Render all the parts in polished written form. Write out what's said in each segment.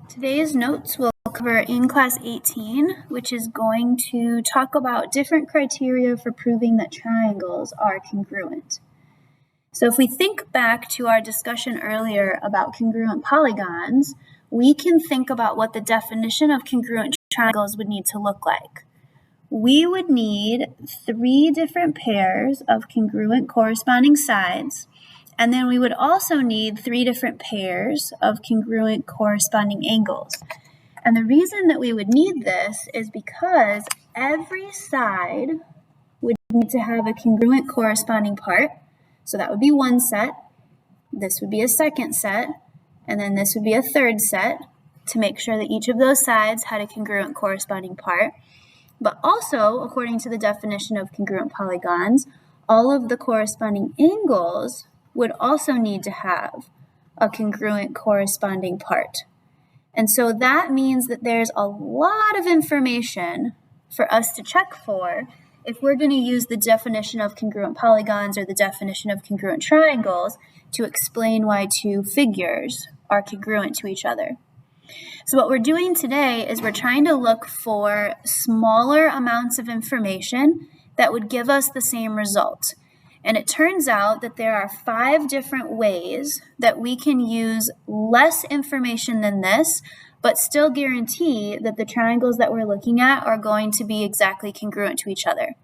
Today's notes will cover in class 18, which is going to talk about different criteria for proving that triangles are congruent. So if we think back to our discussion earlier about congruent polygons, we can think about what the definition of congruent triangles would need to look like. We would need 3 different pairs of congruent corresponding sides, and then we would also need 3 different pairs of congruent corresponding angles. And the reason that we would need this is because every side would need to have a congruent corresponding part. So that would be one set, this would be a second set, and then this would be a third set to make sure that each of those sides had a congruent corresponding part. But also, according to the definition of congruent polygons, all of the corresponding angles would also need to have a congruent corresponding part. And so that means that there's a lot of information for us to check for if we're going to use the definition of congruent polygons or the definition of congruent triangles to explain why 2 figures are congruent to each other. So what we're doing today is we're trying to look for smaller amounts of information that would give us the same result. And it turns out that there are 5 different ways that we can use less information than this, but still guarantee that the triangles that we're looking at are going to be exactly congruent to each other.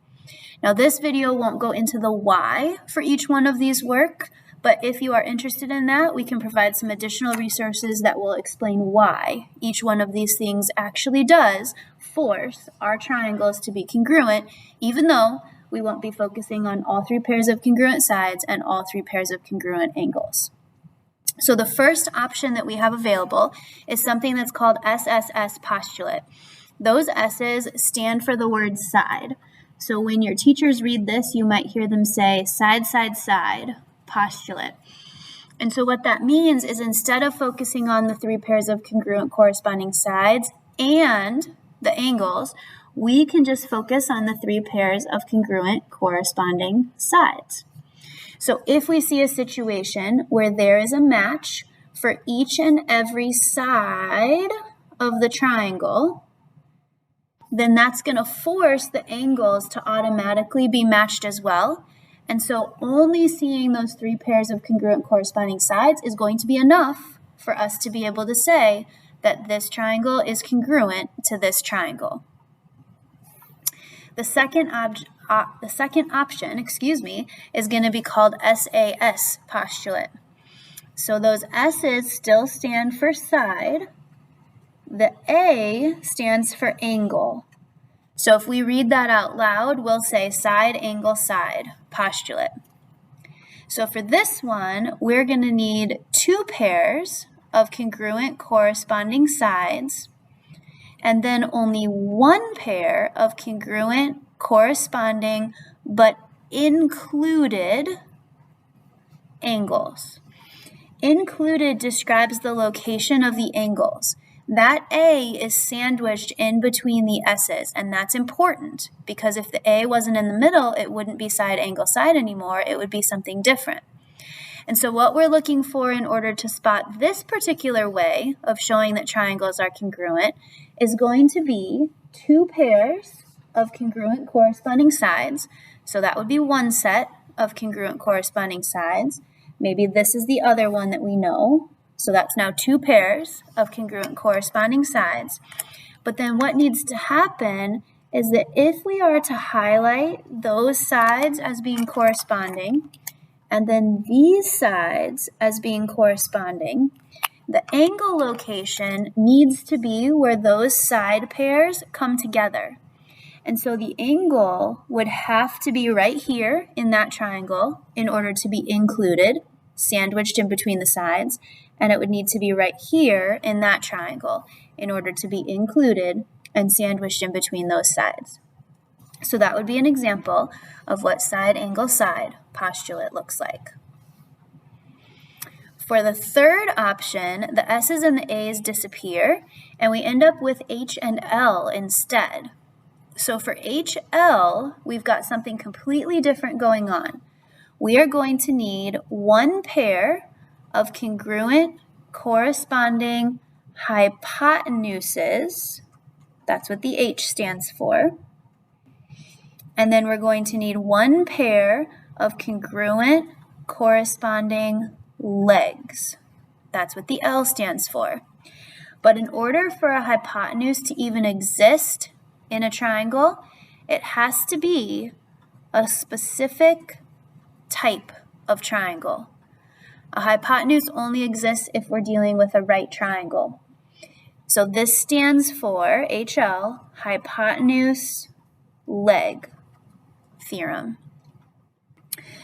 Now, this video won't go into the why for each one of these work, but if you are interested in that, we can provide some additional resources that will explain why each one of these things actually does force our triangles to be congruent, even though we won't be focusing on all 3 pairs of congruent sides and all 3 pairs of congruent angles. So the first option that we have available is something that's called SSS postulate. Those S's stand for the word side. So when your teachers read this, you might hear them say side, side, side postulate. And so what that means is instead of focusing on the 3 pairs of congruent corresponding sides and the angles, we can just focus on the 3 pairs of congruent corresponding sides. So if we see a situation where there is a match for each and every side of the triangle, then that's going to force the angles to automatically be matched as well. And so only seeing those 3 pairs of congruent corresponding sides is going to be enough for us to be able to say that this triangle is congruent to this triangle. The second option, is going to be called SAS postulate. So those S's still stand for side. The A stands for angle. So if we read that out loud, we'll say side, angle, side postulate. So for this one, we're going to need 2 pairs of congruent corresponding sides, and then only 1 pair of congruent corresponding but included angles. Included describes the location of the angles. That A is sandwiched in between the S's, and that's important because if the A wasn't in the middle, it wouldn't be side, angle, side anymore. It would be something different. And so what we're looking for in order to spot this particular way of showing that triangles are congruent is going to be 2 pairs of congruent corresponding sides. So that would be 1 set of congruent corresponding sides. Maybe this is the other one that we know. So that's now 2 pairs of congruent corresponding sides. But then what needs to happen is that if we are to highlight those sides as being corresponding, and then these sides as being corresponding, the angle location needs to be where those side pairs come together. And so the angle would have to be right here in that triangle in order to be included, sandwiched in between the sides, and it would need to be right here in that triangle in order to be included and sandwiched in between those sides. So that would be an example of what side, angle, side postulate looks like. For the third option, the S's and the A's disappear, and we end up with H and L instead. So for HL, we've got something completely different going on. We are going to need 1 pair of congruent corresponding hypotenuses, that's what the H stands for, and then we're going to need one pair of congruent corresponding legs. That's what the L stands for. But in order for a hypotenuse to even exist in a triangle, it has to be a specific type of triangle. A hypotenuse only exists if we're dealing with a right triangle. So this stands for HL, hypotenuse leg theorem.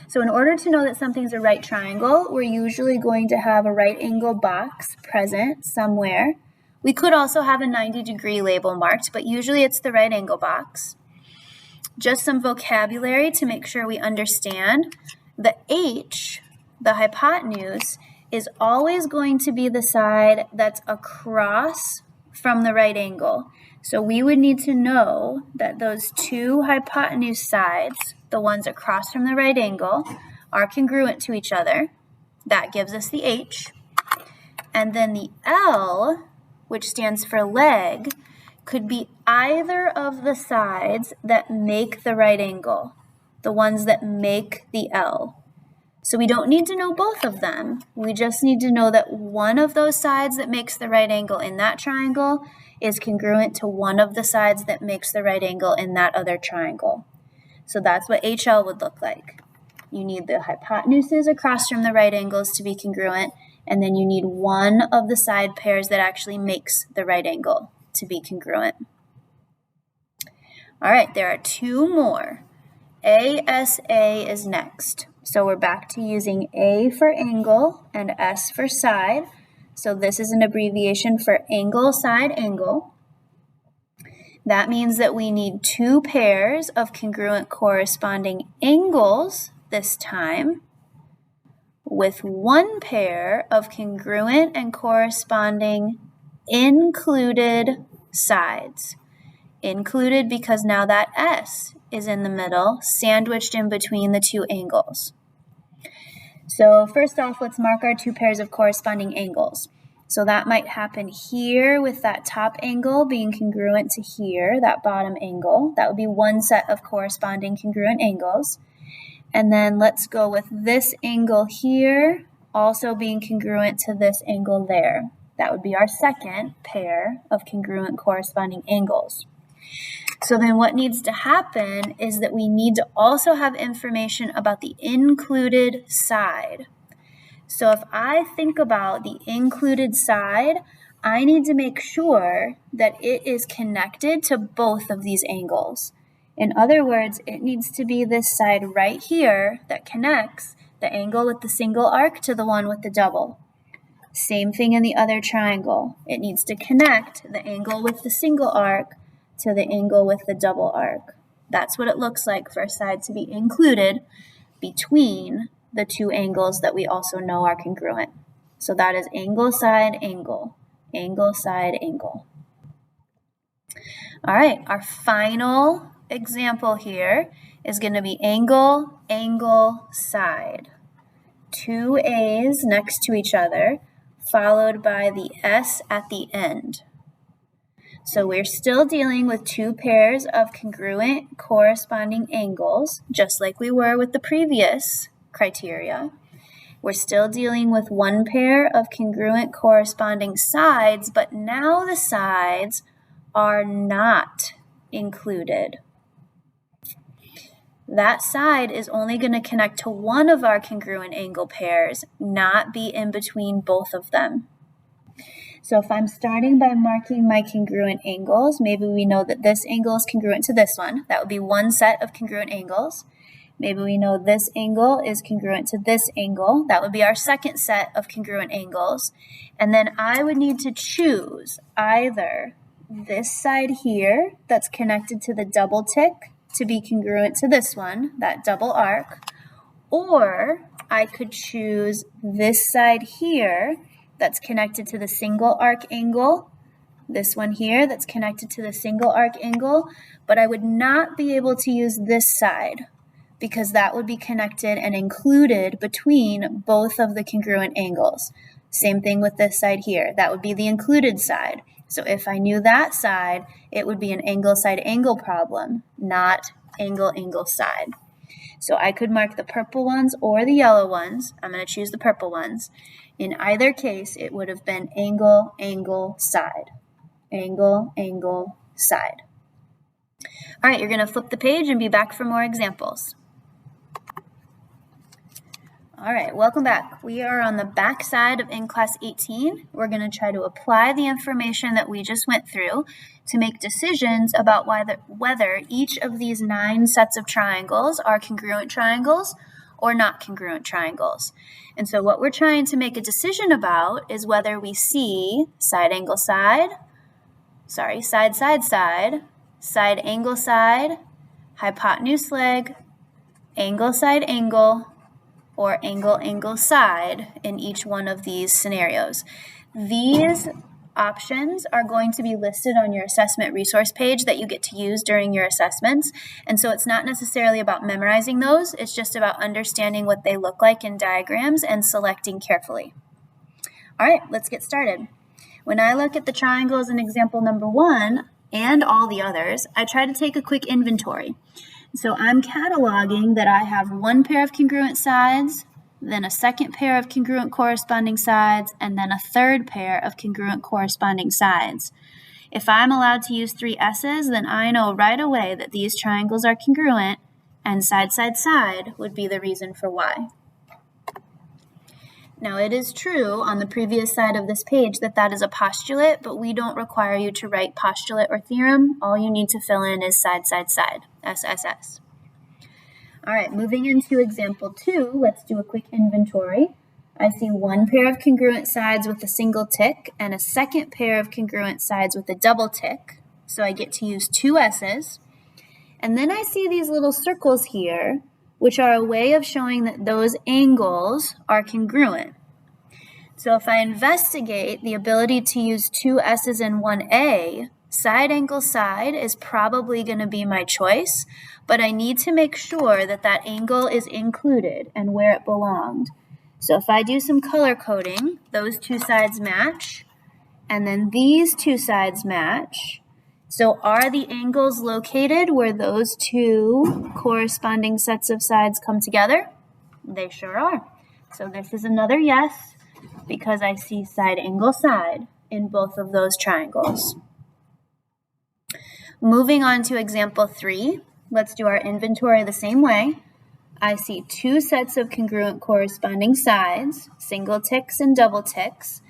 So in order to know that something's a right triangle, we're usually going to have a right angle box present somewhere. We could also have a 90-degree label marked, but usually it's the right angle box. Just some vocabulary to make sure we understand. The H, the hypotenuse, is always going to be the side that's across from the right angle. So we would need to know that those two hypotenuse sides, the ones across from the right angle, are congruent to each other. That gives us the H. And then the L, which stands for leg, could be either of the sides that make the right angle, the ones that make the L. So we don't need to know both of them. We just need to know that one of those sides that makes the right angle in that triangle is congruent to one of the sides that makes the right angle in that other triangle. So that's what HL would look like. You need the hypotenuses across from the right angles to be congruent, and then you need one of the side pairs that actually makes the right angle to be congruent. All right, there are two more. ASA is next. So we're back to using A for angle and S for side. So this is an abbreviation for angle, side, angle. That means that we need two pairs of congruent corresponding angles this time, with one pair of congruent and corresponding included sides. Included because now that S is in the middle, sandwiched in between the two angles. So first off, let's mark our two pairs of corresponding angles. So that might happen here with that top angle being congruent to here, that bottom angle. That would be one set of corresponding congruent angles. And then let's go with this angle here also being congruent to this angle there. That would be our second pair of congruent corresponding angles. So then what needs to happen is that we need to also have information about the included side. So if I think about the included side, I need to make sure that it is connected to both of these angles. In other words, it needs to be this side right here that connects the angle with the single arc to the one with the double. Same thing in the other triangle. It needs to connect the angle with the single arc to the angle with the double arc. That's what it looks like for a side to be included between the two angles that we also know are congruent. So that is angle, side, angle, angle, side, angle. All right, our final example here is going to be angle, angle, side. Two A's next to each other, followed by the S at the end. So we're still dealing with two pairs of congruent corresponding angles, just like we were with the previous criteria. We're still dealing with one pair of congruent corresponding sides, but now the sides are not included. That side is only going to connect to one of our congruent angle pairs, not be in between both of them. So if I'm starting by marking my congruent angles, maybe we know that this angle is congruent to this one. That would be one set of congruent angles. Maybe we know this angle is congruent to this angle. That would be our second set of congruent angles. And then I would need to choose either this side here that's connected to the double tick to be congruent to this one, that double arc, or I could choose this side here that's connected to the single arc angle, this one here that's connected to the single arc angle, but I would not be able to use this side because that would be connected and included between both of the congruent angles. Same thing with this side here. That would be the included side. So if I knew that side, it would be an angle side angle problem, not angle angle side. So I could mark the purple ones or the yellow ones. I'm going to choose the purple ones. In either case, it would have been angle angle side. Angle angle side. All right, you're going to flip the page and be back for more examples. All right, welcome back. We are on the back side of in-class 18. We're going to try to apply the information that we just went through to make decisions about whether each of these 9 sets of triangles are congruent triangles or not congruent triangles. And so what we're trying to make a decision about is whether we see side angle side, side side side, side angle side, hypotenuse leg, angle side angle, or angle angle side in each one of these scenarios. These options are going to be listed on your assessment resource page that you get to use during your assessments. And so it's not necessarily about memorizing those, it's just about understanding what they look like in diagrams and selecting carefully. All right, let's get started. When I look at the triangles in example number 1 and all the others, I try to take a quick inventory. So I'm cataloging that I have 1 pair of congruent sides, then a second pair of congruent corresponding sides, and then a third pair of congruent corresponding sides. If I'm allowed to use 3 S's, then I know right away that these triangles are congruent, and side, side, side would be the reason for why. Now, it is true on the previous side of this page that that is a postulate, but we don't require you to write postulate or theorem. All you need to fill in is side, side, side, SSS. All right, moving into example 2, let's do a quick inventory. I see 1 pair of congruent sides with a single tick and a second pair of congruent sides with a double tick. So I get to use 2 S's. And then I see these little circles here, which are a way of showing that those angles are congruent. So if I investigate the ability to use 2 S's and 1 A, side angle side is probably going to be my choice, but I need to make sure that that angle is included and where it belonged. So if I do some color coding, those 2 sides match, and then these 2 sides match. So are the angles located where those 2 corresponding sets of sides come together? They sure are. So this is another yes, because I see side angle side in both of those triangles. Moving on to example 3, let's do our inventory the same way. I see 2 sets of congruent corresponding sides, single ticks and double ticks,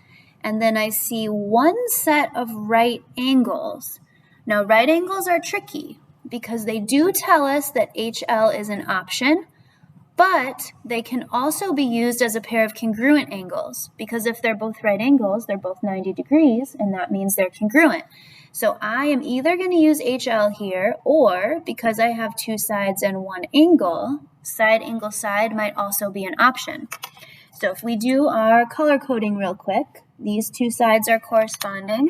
and then I see 1 set of right angles. Now, right angles are tricky because they do tell us that HL is an option, but they can also be used as a pair of congruent angles because if they're both right angles, they're both 90 degrees, and that means they're congruent. So I am either going to use HL here, or because I have 2 sides and 1 angle, side angle side might also be an option. So if we do our color coding real quick, these 2 sides are corresponding.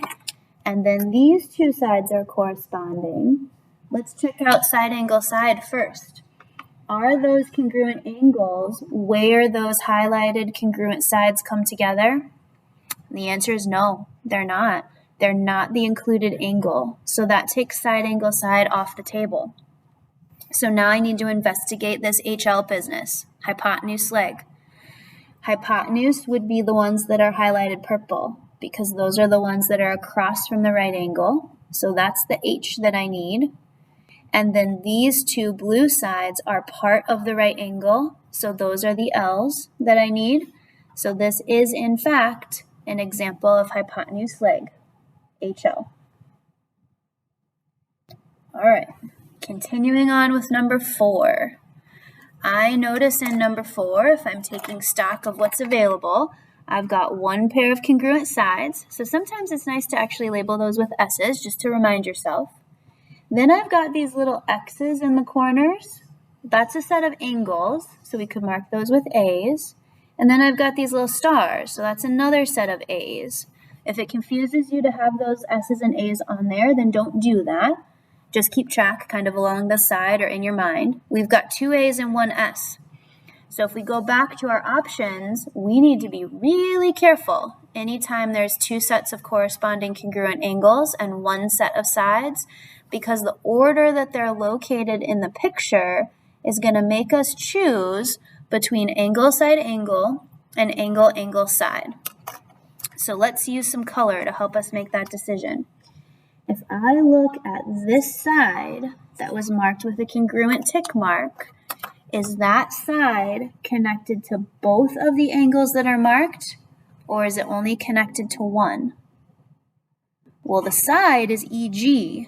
And then these 2 sides are corresponding. Let's check out side angle side first. Are those congruent angles where those highlighted congruent sides come together? The answer is no, they're not. They're not the included angle. So that takes side angle side off the table. So now I need to investigate this HL business, hypotenuse leg. Hypotenuse would be the ones that are highlighted purple, because those are the ones that are across from the right angle. So that's the H that I need. And then these 2 blue sides are part of the right angle. So those are the L's that I need. So this is, in fact, an example of hypotenuse leg, HL. All right, continuing on with number 4. I notice in number 4, if I'm taking stock of what's available, I've got 1 pair of congruent sides, so sometimes it's nice to actually label those with S's just to remind yourself. Then I've got these little X's in the corners. That's a set of angles, so we could mark those with A's. And then I've got these little stars, so that's another set of A's. If it confuses you to have those S's and A's on there, then don't do that. Just keep track kind of along the side or in your mind. We've got 2 A's and 1 S. So if we go back to our options, we need to be really careful anytime there's two sets of corresponding congruent angles and one set of sides, because the order that they're located in the picture is going to make us choose between angle side angle and angle angle side. So let's use some color to help us make that decision. If I look at this side that was marked with a congruent tick mark, is that side connected to both of the angles that are marked, or is it only connected to one? Well, the side is EG.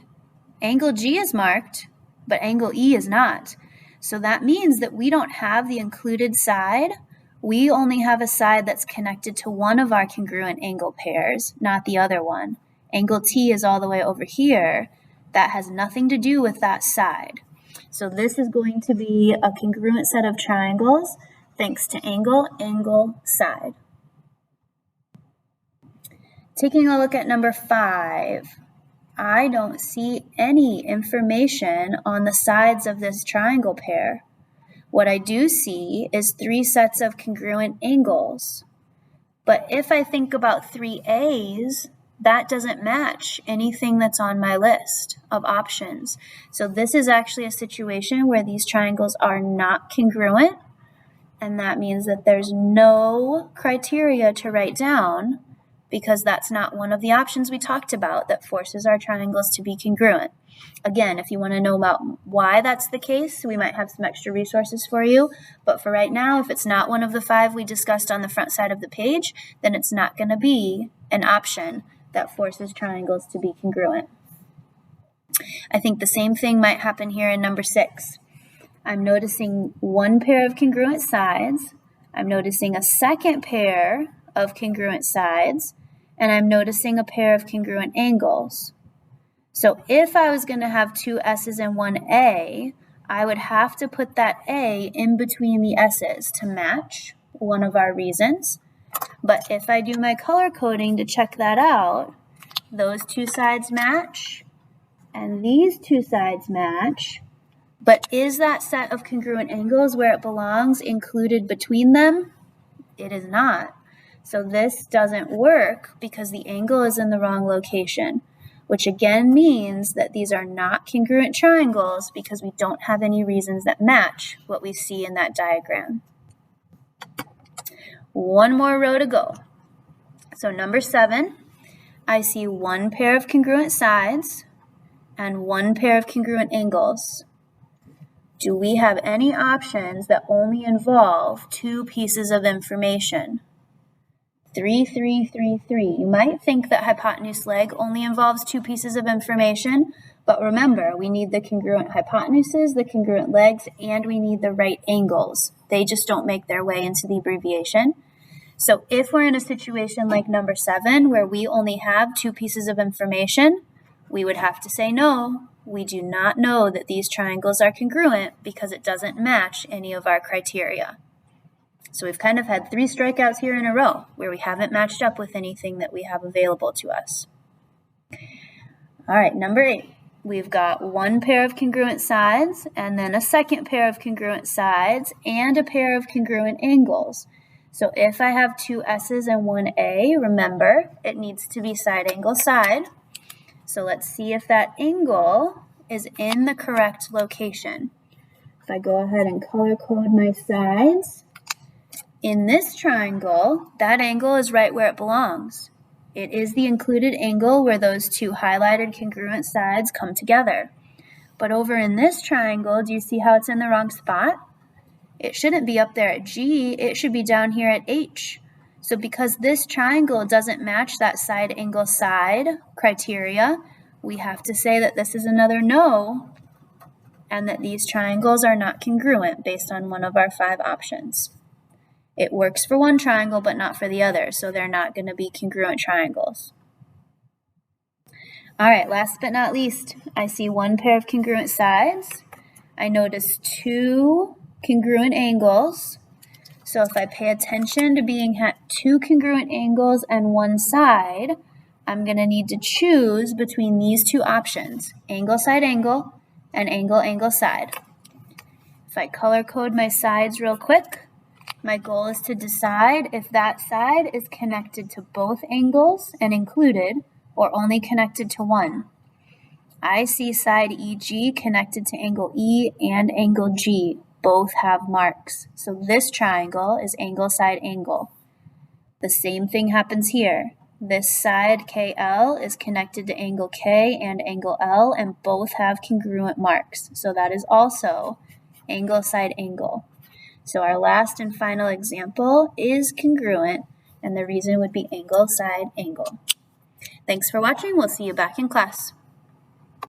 Angle G is marked, but angle E is not. So that means that we don't have the included side. We only have a side that's connected to one of our congruent angle pairs, not the other one. Angle T is all the way over here. That has nothing to do with that side. So this is going to be a congruent set of triangles thanks to angle, angle, side. Taking a look at number 5, I don't see any information on the sides of this triangle pair. What I do see is 3 sets of congruent angles. But if I think about 3A's, that doesn't match anything that's on my list of options. So this is actually a situation where these triangles are not congruent, and that means that there's no criteria to write down because that's not one of the options we talked about that forces our triangles to be congruent. Again, if you want to know about why that's the case, we might have some extra resources for you. But for right now, if it's not one of the 5 we discussed on the front side of the page, then it's not going to be an option that forces triangles to be congruent. I think the same thing might happen here in number 6. I'm noticing one pair of congruent sides. I'm noticing a second pair of congruent sides. And I'm noticing a pair of congruent angles. So if I was going to have 2 S's and 1 A, I would have to put that A in between the S's to match one of our reasons. But if I do my color coding to check that out, those 2 sides match and these 2 sides match. But is that set of congruent angles where it belongs included between them? It is not. So this doesn't work because the angle is in the wrong location, which again means that these are not congruent triangles because we don't have any reasons that match what we see in that diagram. One more row to go. So number 7, I see one pair of congruent sides and one pair of congruent angles. Do we have any options that only involve 2 pieces of information? 3, 3, 3, 3. You might think that hypotenuse leg only involves 2 pieces of information, but remember, we need the congruent hypotenuses, the congruent legs, and we need the right angles. They just don't make their way into the abbreviation. So if we're in a situation like number 7, where we only have 2 pieces of information, we would have to say no. We do not know that these triangles are congruent because it doesn't match any of our criteria. So we've kind of had 3 strikeouts here in a row where we haven't matched up with anything that we have available to us. All right, number 8. We've got one pair of congruent sides and then a second pair of congruent sides and a pair of congruent angles. So if I have 2 S's and 1 A, remember, it needs to be side angle side. So let's see if that angle is in the correct location. If I go ahead and color code my sides, in this triangle, that angle is right where it belongs. It is the included angle where those 2 highlighted congruent sides come together. But over in this triangle, do you see how it's in the wrong spot? It shouldn't be up there at G, it should be down here at H. So because this triangle doesn't match that side angle side criteria, we have to say that this is another no, and that these triangles are not congruent based on one of our 5 options. It works for one triangle, but not for the other, so they're not going to be congruent triangles. All right, last but not least, I see one pair of congruent sides. I notice 2 congruent angles. So if I pay attention to being 2 congruent angles and one side, I'm going to need to choose between these 2 options, angle side angle and angle angle side. If I color code my sides real quick, My goal is to decide if that side is connected to both angles and included, or only connected to one. I see side EG connected to angle E and angle G. Both have marks. So this triangle is angle side angle. The same thing happens here. This side KL is connected to angle K and angle L, and both have congruent marks. So that is also angle side angle. So our last and final example is congruent, and the reason would be angle side angle. Thanks for watching. We'll see you back in class.